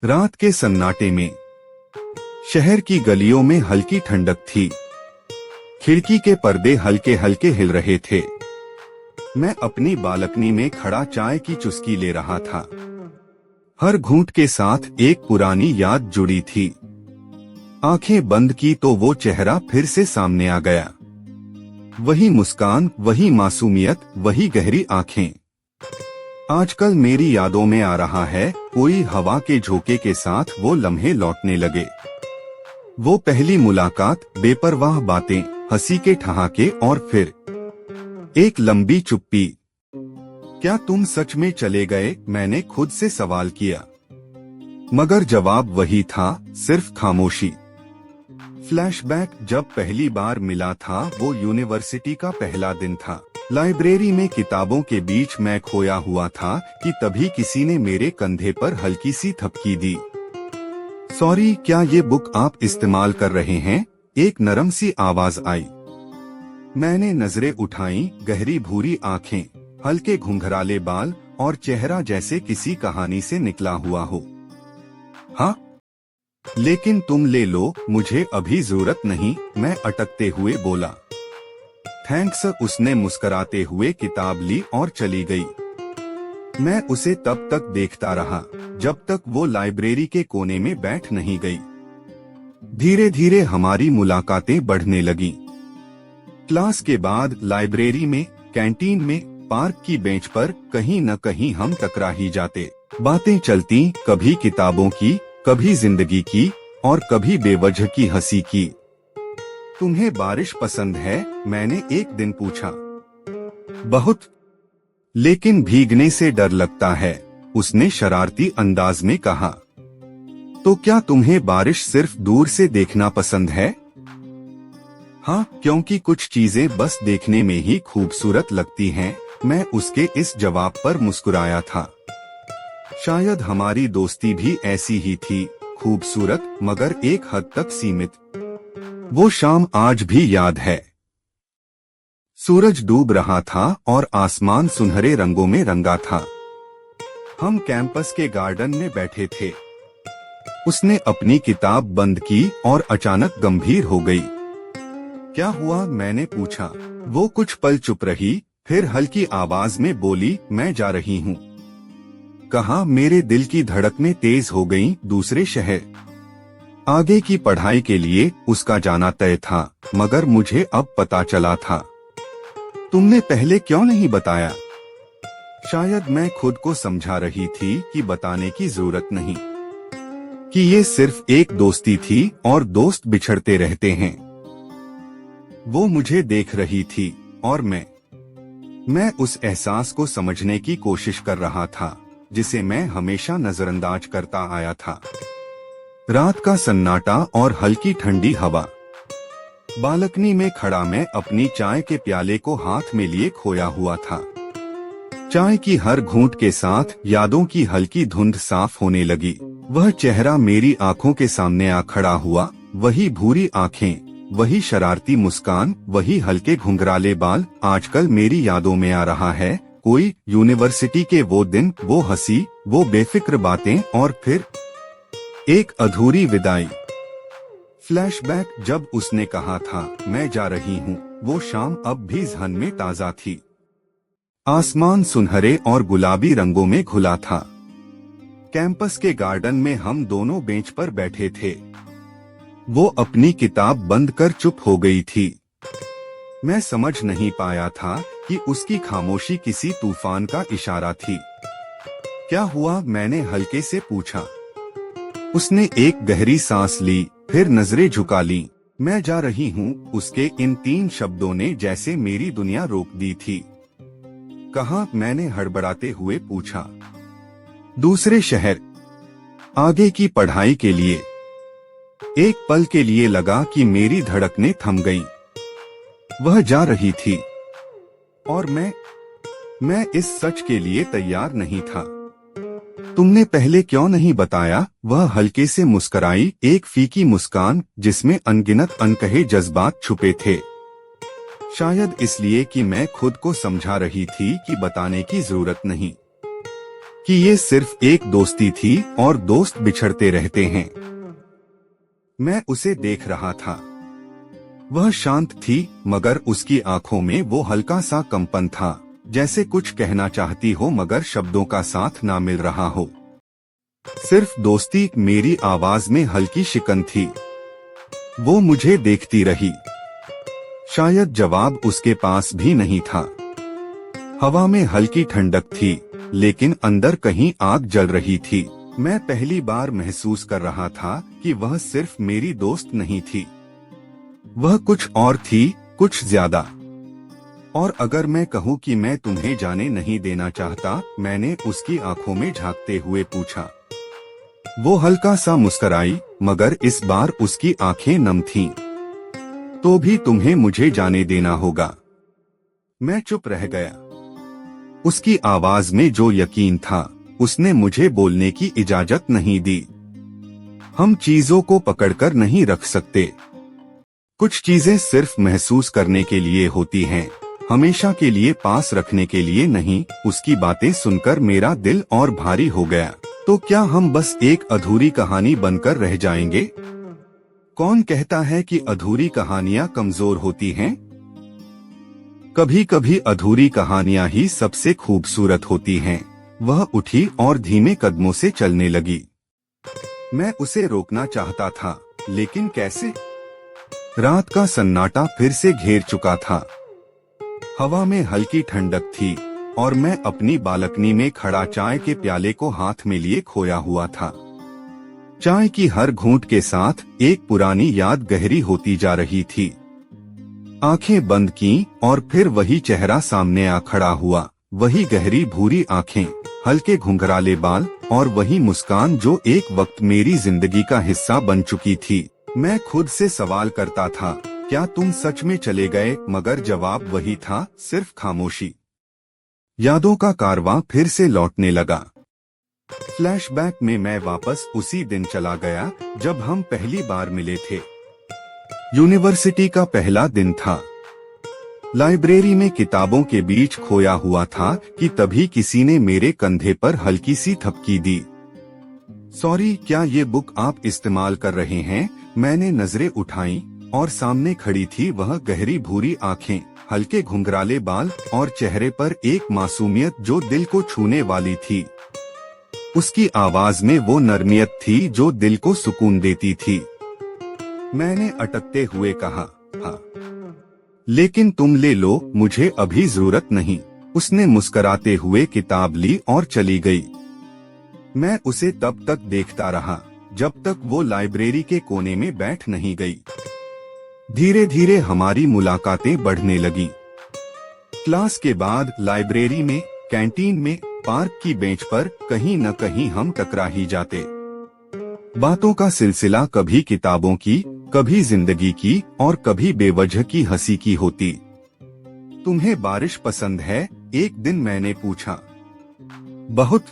रात के सन्नाटे में शहर की गलियों में हल्की ठंडक थी। खिड़की के पर्दे हल्के हल्के हिल रहे थे। मैं अपनी बालकनी में खड़ा चाय की चुस्की ले रहा था। हर घूंट के साथ एक पुरानी याद जुड़ी थी। आंखें बंद की तो वो चेहरा फिर से सामने आ गया। वही मुस्कान, वही मासूमियत, वही गहरी आंखें। आजकल मेरी यादों में आ रहा है, कोई हवा के झोंके के साथ वो लम्हे लौटने लगे। वो पहली मुलाकात, बेपरवाह बातें, हंसी के ठहाके और फिर एक लंबी चुप्पी। क्या तुम सच में चले गए? मैंने खुद से सवाल किया, मगर जवाब वही था, सिर्फ खामोशी। फ्लैशबैक, जब पहली बार मिला था वो यूनिवर्सिटी का पहला दिन था। लाइब्रेरी में किताबों के बीच मैं खोया हुआ था कि तभी किसी ने मेरे कंधे पर हल्की सी थपकी दी। सॉरी, क्या ये बुक आप इस्तेमाल कर रहे हैं? एक नरम सी आवाज आई। मैंने नजरें उठाईं, गहरी भूरी आंखें, हल्के घुंघराले बाल और चेहरा जैसे किसी कहानी से निकला हुआ हो। हाँ, लेकिन तुम ले लो, मुझे अभी जरूरत नहीं, मैं अटकते हुए बोला। थैंक्स, उसने मुस्कुराते हुए किताब ली और चली गई। मैं उसे तब तक देखता रहा जब तक वो लाइब्रेरी के कोने में बैठ नहीं गई। धीरे धीरे हमारी मुलाकातें बढ़ने लगीं। क्लास के बाद लाइब्रेरी में, कैंटीन में, पार्क की बेंच पर कहीं न कहीं हम टकरा ही जाते। बातें चलती, कभी किताबों की, कभी जिंदगी की और कभी बेवजह की हंसी की। तुम्हें बारिश पसंद है? मैंने एक दिन पूछा। बहुत, लेकिन भीगने से डर लगता है, उसने शरारती अंदाज में कहा। तो क्या तुम्हें बारिश सिर्फ दूर से देखना पसंद है? हाँ, क्योंकि कुछ चीजें बस देखने में ही खूबसूरत लगती हैं। मैं उसके इस जवाब पर मुस्कुराया था। शायद हमारी दोस्ती भी ऐसी ही थी, खूबसूरत मगर एक हद तक सीमित। वो शाम आज भी याद है। सूरज डूब रहा था और आसमान सुनहरे रंगों में रंगा था। हम कैंपस के गार्डन में बैठे थे। उसने अपनी किताब बंद की और अचानक गंभीर हो गई। क्या हुआ? मैंने पूछा। वो कुछ पल चुप रही, फिर हल्की आवाज में बोली, मैं जा रही हूँ। कहा, मेरे दिल की धड़कनें तेज हो गईं। दूसरे शहर, आगे की पढ़ाई के लिए उसका जाना तय था, मगर मुझे अब पता चला था। तुमने पहले क्यों नहीं बताया? शायद मैं खुद को समझा रही थी कि बताने की जरूरत नहीं, कि ये सिर्फ एक दोस्ती थी और दोस्त बिछड़ते रहते हैं। वो मुझे देख रही थी और मैं उस एहसास को समझने की कोशिश कर रहा था जिसे मैं हमेशा नजरअंदाज करता आया था। रात का सन्नाटा और हल्की ठंडी हवा। बालकनी में खड़ा मैं अपनी चाय के प्याले को हाथ में लिए खोया हुआ था। चाय की हर घूंट के साथ यादों की हल्की धुंध साफ होने लगी। वह चेहरा मेरी आंखों के सामने आ खड़ा हुआ, वही भूरी आंखें, वही शरारती मुस्कान, वही हल्के घुंघराले बाल। आजकल मेरी यादों में आ रहा है, कोई यूनिवर्सिटी के वो दिन, वो हंसी, वो बेफिक्र बातें और फिर एक अधूरी विदाई। फ्लैशबैक, जब उसने कहा था मैं जा रही हूँ, वो शाम अब भी ज़हन में ताजा थी। आसमान सुनहरे और गुलाबी रंगों में घुला था। कैंपस के गार्डन में हम दोनों बेंच पर बैठे थे। वो अपनी किताब बंद कर चुप हो गई थी। मैं समझ नहीं पाया था कि उसकी खामोशी किसी तूफान का इशारा थी। क्या हुआ? मैंने हल्के से पूछा। उसने एक गहरी सांस ली, फिर नजरें झुका ली। मैं जा रही हूँ, उसके इन 3 शब्दों ने जैसे मेरी दुनिया रोक दी थी। कहाँ? मैंने हड़बड़ाते हुए पूछा। दूसरे शहर, आगे की पढ़ाई के लिए। एक पल के लिए लगा कि मेरी धड़कनें थम गईं। वह जा रही थी और मैं इस सच के लिए तैयार नहीं था। तुमने पहले क्यों नहीं बताया? वह हल्के से मुस्कुराई, एक फीकी मुस्कान जिसमें अनगिनत अनकहे जज्बात छुपे थे। शायद इसलिए कि मैं खुद को समझा रही थी कि बताने की जरूरत नहीं। कि ये सिर्फ एक दोस्ती थी और दोस्त बिछड़ते रहते हैं। मैं उसे देख रहा था। वह शांत थी, मगर उसकी आंखों में वो हल्का सा कंपन था, जैसे कुछ कहना चाहती हो मगर शब्दों का साथ ना मिल रहा हो। सिर्फ दोस्ती। मेरी आवाज में हल्की शिकन थी। वो मुझे देखती रही। शायद जवाब उसके पास भी नहीं था। हवा में हल्की ठंडक थी, लेकिन अंदर कहीं आग जल रही थी। मैं पहली बार महसूस कर रहा था कि वह सिर्फ मेरी दोस्त नहीं थी, वह कुछ और थी, कुछ ज्यादा। और अगर मैं कहूँ कि मैं तुम्हें जाने नहीं देना चाहता, मैंने उसकी आंखों में झांकते हुए पूछा। वो हल्का सा मुस्कुराई, मगर इस बार उसकी आंखें नम थीं। तो भी तुम्हें मुझे जाने देना होगा। मैं चुप रह गया। उसकी आवाज में जो यकीन था, उसने मुझे बोलने की इजाजत नहीं दी। हम चीजों को पकड़कर नहीं रख सकते। कुछ चीजें सिर्फ महसूस करने के लिए होती हैं, हमेशा के लिए पास रखने के लिए नहीं। उसकी बातें सुनकर मेरा दिल और भारी हो गया। तो क्या हम बस एक अधूरी कहानी बनकर रह जाएंगे? कौन कहता है कि अधूरी कहानियां कमजोर होती हैं? कभी कभी अधूरी कहानियां ही सबसे खूबसूरत होती हैं। वह उठी और धीमे कदमों से चलने लगी। मैं उसे रोकना चाहता था, लेकिन कैसे? रात का सन्नाटा फिर से घेर चुका था। हवा में हल्की ठंडक थी और मैं अपनी बालकनी में खड़ा चाय के प्याले को हाथ में लिए खोया हुआ था। चाय की हर घूंट के साथ एक पुरानी याद गहरी होती जा रही थी। आंखें बंद की और फिर वही चेहरा सामने आ खड़ा हुआ। वही गहरी भूरी आंखें, हल्के घुंघराले बाल और वही मुस्कान जो एक वक्त मेरी जिंदगी का हिस्सा बन चुकी थी। मैं खुद से सवाल करता था, क्या तुम सच में चले गए? मगर जवाब वही था, सिर्फ खामोशी। यादों का कारवां फिर से लौटने लगा। फ्लैशबैक में मैं वापस उसी दिन चला गया जब हम पहली बार मिले थे। यूनिवर्सिटी का पहला दिन था। लाइब्रेरी में किताबों के बीच खोया हुआ था कि तभी किसी ने मेरे कंधे पर हल्की सी थपकी दी। सॉरी, क्या ये बुक आप इस्तेमाल कर रहे हैं? मैंने नजरें उठाई और सामने खड़ी थी वह गहरी भूरी आंखें, हल्के घुंघराले बाल और चेहरे पर एक मासूमियत जो दिल को छूने वाली थी। उसकी आवाज में वो नरमियत थी जो दिल को सुकून देती थी। मैंने अटकते हुए कहा, हाँ, लेकिन तुम ले लो, मुझे अभी जरूरत नहीं। उसने मुस्कुराते हुए किताब ली और चली गई। मैं उसे तब तक देखता रहा जब तक वो लाइब्रेरी के कोने में बैठ नहीं गई। धीरे धीरे हमारी मुलाकातें बढ़ने लगी। क्लास के बाद लाइब्रेरी में, कैंटीन में, पार्क की बेंच पर कहीं न कहीं हम टकरा ही जाते। बातों का सिलसिला कभी किताबों की, कभी जिंदगी की और कभी बेवजह की हंसी की होती। तुम्हें बारिश पसंद है? एक दिन मैंने पूछा। बहुत,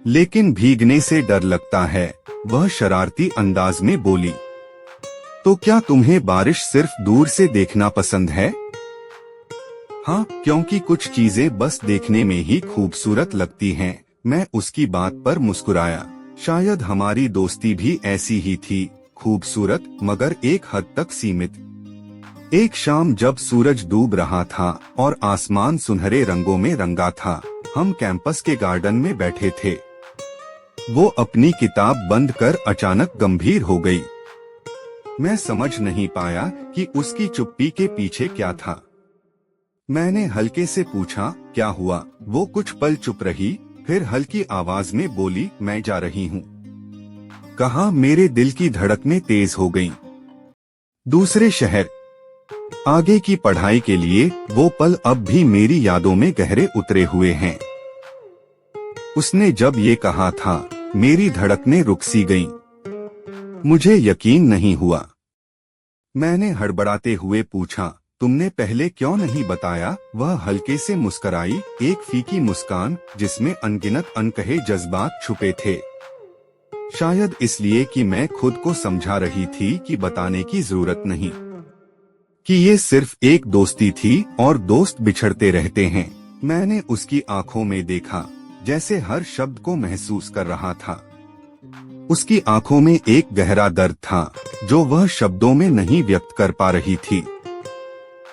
लेकिन भीगने से डर लगता है, वह शरारती अंदाज में बोली। तो क्या तुम्हें बारिश सिर्फ दूर से देखना पसंद है? हाँ, क्योंकि कुछ चीजें बस देखने में ही खूबसूरत लगती हैं। मैं उसकी बात पर मुस्कुराया। शायद हमारी दोस्ती भी ऐसी ही थी, खूबसूरत मगर एक हद तक सीमित। एक शाम जब सूरज डूब रहा था और आसमान सुनहरे रंगों में रंगा था, हम कैंपस के गार्डन में बैठे थे। वो अपनी किताब बंद कर अचानक गंभीर हो गई। मैं समझ नहीं पाया कि उसकी चुप्पी के पीछे क्या था। मैंने हल्के से पूछा, क्या हुआ? वो कुछ पल चुप रही, फिर हल्की आवाज में बोली, मैं जा रही हूँ। कहा, मेरे दिल की धड़कनें तेज हो गईं। दूसरे शहर, आगे की पढ़ाई के लिए। वो पल अब भी मेरी यादों में गहरे उतरे हुए हैं। उसने जब ये कहा था, मेरी धड़कनें रुक सी गईं। मुझे यकीन नहीं हुआ। मैंने हड़बड़ाते हुए पूछा, तुमने पहले क्यों नहीं बताया? वह हल्के से मुस्कुराई, एक फीकी मुस्कान जिसमें अनगिनत अनकहे जज्बात छुपे थे। शायद इसलिए कि मैं खुद को समझा रही थी कि बताने की जरूरत नहीं, कि ये सिर्फ एक दोस्ती थी और दोस्त बिछड़ते रहते हैं। मैंने उसकी आंखों में देखा, जैसे हर शब्द को महसूस कर रहा था। उसकी आंखों में एक गहरा दर्द था जो वह शब्दों में नहीं व्यक्त कर पा रही थी।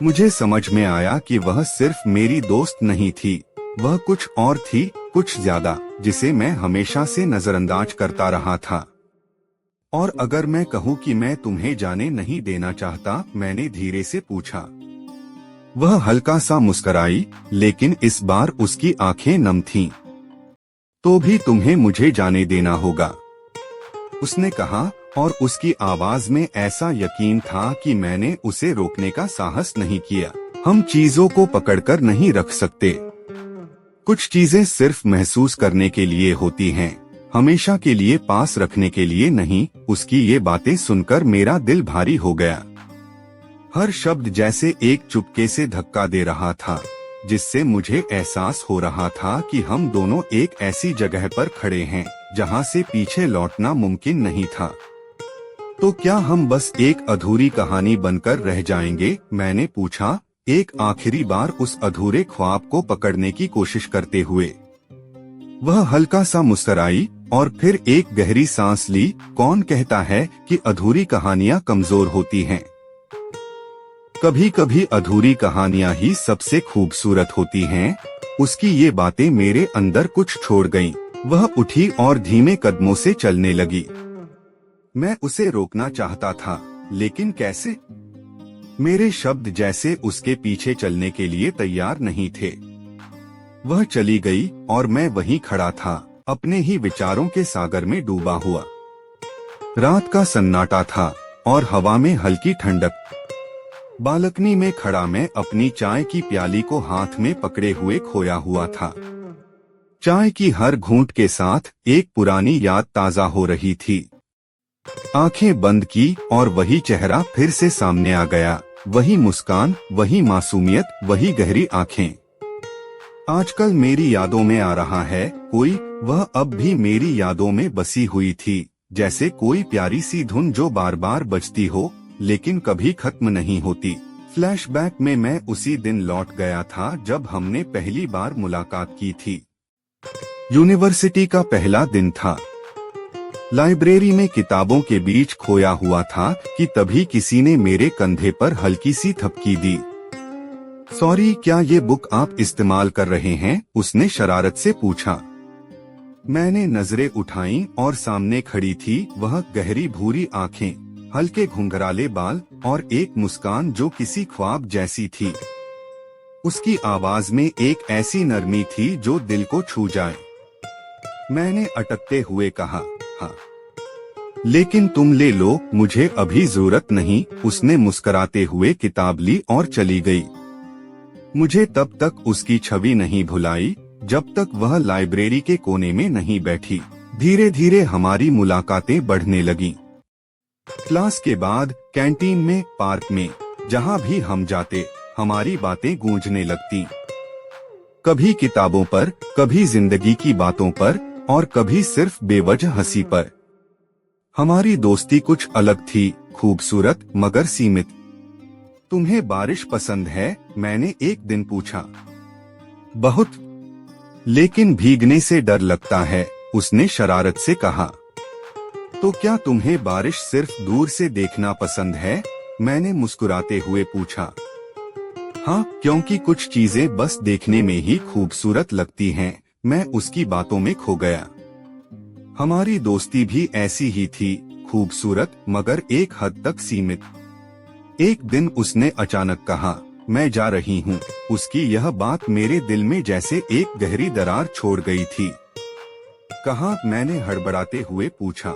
मुझे समझ में आया कि वह सिर्फ मेरी दोस्त नहीं थी, वह कुछ और थी, कुछ ज्यादा, जिसे मैं हमेशा से नजरअंदाज करता रहा था। और अगर मैं कहूँ कि मैं तुम्हें जाने नहीं देना चाहता, मैंने धीरे से पूछा। वह हल्का सा मुस्कुराई, लेकिन इस बार उसकी आंखें नम थीं। तो भी तुम्हें मुझे जाने देना होगा, उसने कहा, और उसकी आवाज में ऐसा यकीन था कि मैंने उसे रोकने का साहस नहीं किया। हम चीजों को पकड़कर नहीं रख सकते। कुछ चीजें सिर्फ महसूस करने के लिए होती हैं, हमेशा के लिए पास रखने के लिए नहीं। उसकी ये बातें सुनकर मेरा दिल भारी हो गया। हर शब्द जैसे एक चुपके से धक्का दे रहा था, जिससे मुझे एहसास हो रहा था कि हम दोनों एक ऐसी जगह पर खड़े हैं जहां से पीछे लौटना मुमकिन नहीं था। तो क्या हम बस एक अधूरी कहानी बनकर रह जाएंगे? मैंने पूछा, एक आखिरी बार उस अधूरे ख्वाब को पकड़ने की कोशिश करते हुए। वह हल्का सा मुस्कुराई और फिर एक गहरी सांस ली। कौन कहता है कि अधूरी कहानियां कमजोर होती हैं? कभी कभी अधूरी कहानियां ही सबसे खूबसूरत होती हैं। उसकी ये बातें मेरे अंदर कुछ छोड़ गईं। वह उठी और धीमे कदमों से चलने लगी। मैं उसे रोकना चाहता था, लेकिन कैसे? मेरे शब्द जैसे उसके पीछे चलने के लिए तैयार नहीं थे। वह चली गई और मैं वहीं खड़ा था, अपने ही विचारों के सागर में डूबा हुआ। रात का सन्नाटा था और हवा में हल्की ठंडक। बालकनी में खड़ा मैं अपनी चाय की प्याली को हाथ में पकड़े हुए खोया हुआ था। चाय की हर घूंट के साथ एक पुरानी याद ताजा हो रही थी। आंखें बंद की और वही चेहरा फिर से सामने आ गया। वही मुस्कान, वही मासूमियत, वही गहरी आंखें। आजकल मेरी यादों में आ रहा है कोई, वह अब भी मेरी यादों में बसी हुई थी, जैसे कोई प्यारी सी धुन जो बार बार बजती हो लेकिन कभी खत्म नहीं होती। फ्लैशबैक में मैं उसी दिन लौट गया था जब हमने पहली बार मुलाकात की थी। यूनिवर्सिटी का पहला दिन था। लाइब्रेरी में किताबों के बीच खोया हुआ था कि तभी किसी ने मेरे कंधे पर हल्की सी थपकी दी। सॉरी, क्या ये बुक आप इस्तेमाल कर रहे हैं? उसने शरारत से पूछा। मैंने नजरें उठाईं और सामने खड़ी थी वह गहरी भूरी आंखें, हल्के घुंघराले बाल और एक मुस्कान जो किसी ख्वाब जैसी थी। उसकी आवाज में एक ऐसी नरमी थी जो दिल को छू जाए। मैंने अटकते हुए कहा, हाँ, लेकिन तुम ले लो, मुझे अभी जरूरत नहीं। उसने मुस्कुराते हुए किताब ली और चली गई। मुझे तब तक उसकी छवि नहीं भुलाई जब तक वह लाइब्रेरी के कोने में नहीं बैठी। धीरे धीरे हमारी मुलाकातें बढ़ने लगीं। क्लास के बाद कैंटीन में, पार्क में, जहाँ भी हम जाते हमारी बातें गूंजने लगती। कभी किताबों पर, कभी जिंदगी की बातों पर और कभी सिर्फ बेवजह हंसी पर। हमारी दोस्ती कुछ अलग थी, खूबसूरत मगर सीमित। तुम्हें बारिश पसंद है? मैंने एक दिन पूछा। बहुत, लेकिन भीगने से डर लगता है, उसने शरारत से कहा। तो क्या तुम्हें बारिश सिर्फ दूर से देखना पसंद है? मैंने मुस्कुराते हुए पूछा। हाँ, क्योंकि कुछ चीजें बस देखने में ही खूबसूरत लगती हैं। मैं उसकी बातों में खो गया। हमारी दोस्ती भी ऐसी ही थी, खूबसूरत मगर एक हद तक सीमित। एक दिन उसने अचानक कहा, मैं जा रही हूँ। उसकी यह बात मेरे दिल में जैसे एक गहरी दरार छोड़ गई थी। कहाँ? मैंने हड़बड़ाते हुए पूछा।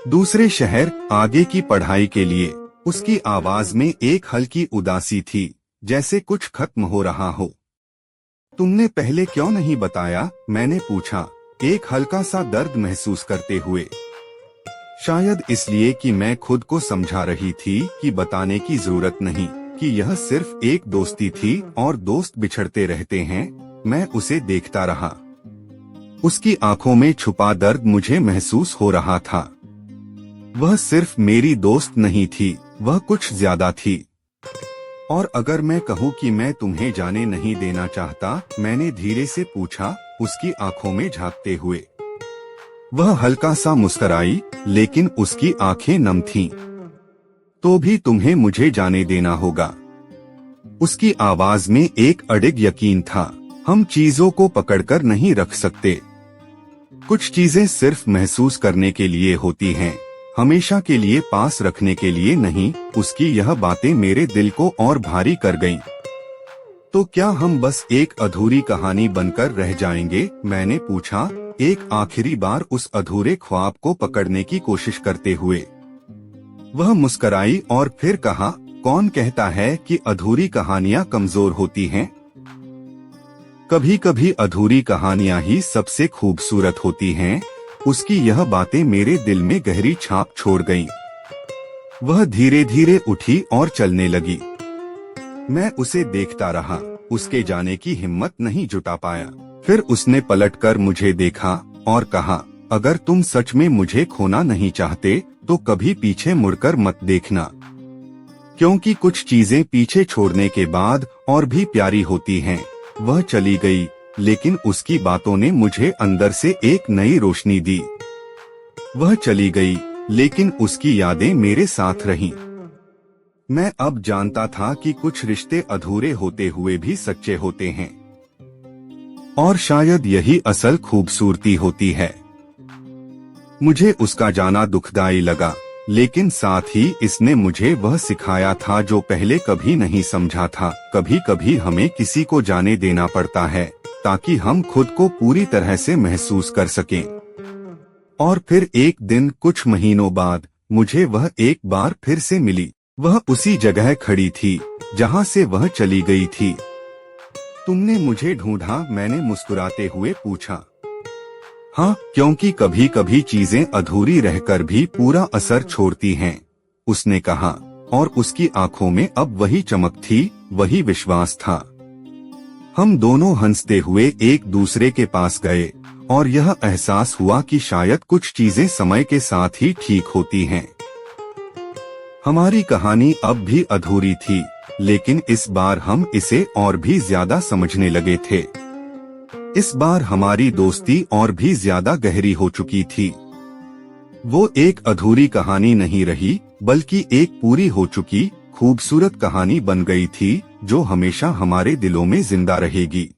दूसरे शहर, आगे की पढ़ाई के लिए। उसकी आवाज में एक हल्की उदासी थी, जैसे कुछ खत्म हो रहा हो। तुमने पहले क्यों नहीं बताया? मैंने पूछा, एक हल्का सा दर्द महसूस करते हुए। शायद इसलिए कि मैं खुद को समझा रही थी कि बताने की जरूरत नहीं, कि यह सिर्फ एक दोस्ती थी और दोस्त बिछड़ते रहते हैं। मैं उसे देखता रहा। उसकी आंखों में छुपा दर्द मुझे महसूस हो रहा था। वह सिर्फ मेरी दोस्त नहीं थी, वह कुछ ज्यादा थी। और अगर मैं कहूँ कि मैं तुम्हें जाने नहीं देना चाहता, मैंने धीरे से पूछा, उसकी आंखों में झांकते हुए। वह हल्का सा मुस्कुराई, लेकिन उसकी आंखें नम थीं। तो भी तुम्हें मुझे जाने देना होगा। उसकी आवाज में एक अडिग यकीन था। हम चीजों को पकड़कर नहीं रख सकते। कुछ चीजें सिर्फ महसूस करने के लिए होती हैं, हमेशा के लिए पास रखने के लिए नहीं। उसकी यह बातें मेरे दिल को और भारी कर गईं। तो क्या हम बस एक अधूरी कहानी बनकर रह जाएंगे? मैंने पूछा, एक आखिरी बार उस अधूरे ख्वाब को पकड़ने की कोशिश करते हुए। वह मुस्कुराई और फिर कहा, कौन कहता है कि अधूरी कहानियां कमजोर होती हैं? कभी कभी अधूरी कहानियां ही सबसे खूबसूरत होती हैं। उसकी यह बातें मेरे दिल में गहरी छाप छोड़ गईं। वह धीरे धीरे उठी और चलने लगी। मैं उसे देखता रहा, उसके जाने की हिम्मत नहीं जुटा पाया। फिर उसने पलटकर मुझे देखा और कहा, अगर तुम सच में मुझे खोना नहीं चाहते तो कभी पीछे मुड़कर मत देखना, क्योंकि कुछ चीजें पीछे छोड़ने के बाद और भी प्यारी होती हैं। वह चली गई, लेकिन उसकी बातों ने मुझे अंदर से एक नई रोशनी दी। वह चली गई, लेकिन उसकी यादें मेरे साथ रहीं। मैं अब जानता था कि कुछ रिश्ते अधूरे होते हुए भी सच्चे होते हैं, और शायद यही असल खूबसूरती होती है। मुझे उसका जाना दुखदाई लगा, लेकिन साथ ही इसने मुझे वह सिखाया था जो पहले कभी नहीं समझा था। कभी कभी हमें किसी को जाने देना पड़ता है ताकि हम खुद को पूरी तरह से महसूस कर सकें। और फिर एक दिन कुछ महीनों बाद मुझे वह एक बार फिर से मिली। वह उसी जगह खड़ी थी जहां से वह चली गई थी। तुमने मुझे ढूंढा? मैंने मुस्कुराते हुए पूछा। हाँ, क्योंकि कभी कभी चीजें अधूरी रहकर भी पूरा असर छोड़ती हैं, उसने कहा, और उसकी आंखों में अब वही चमक थी, वही विश्वास था। हम दोनों हंसते हुए एक दूसरे के पास गए और यह एहसास हुआ कि शायद कुछ चीजें समय के साथ ही ठीक होती हैं। हमारी कहानी अब भी अधूरी थी, लेकिन इस बार हम इसे और भी ज्यादा समझने लगे थे। इस बार हमारी दोस्ती और भी ज्यादा गहरी हो चुकी थी। वो एक अधूरी कहानी नहीं रही, बल्कि एक पूरी हो चुकी खूबसूरत कहानी बन गई थी, जो हमेशा हमारे दिलों में जिंदा रहेगी।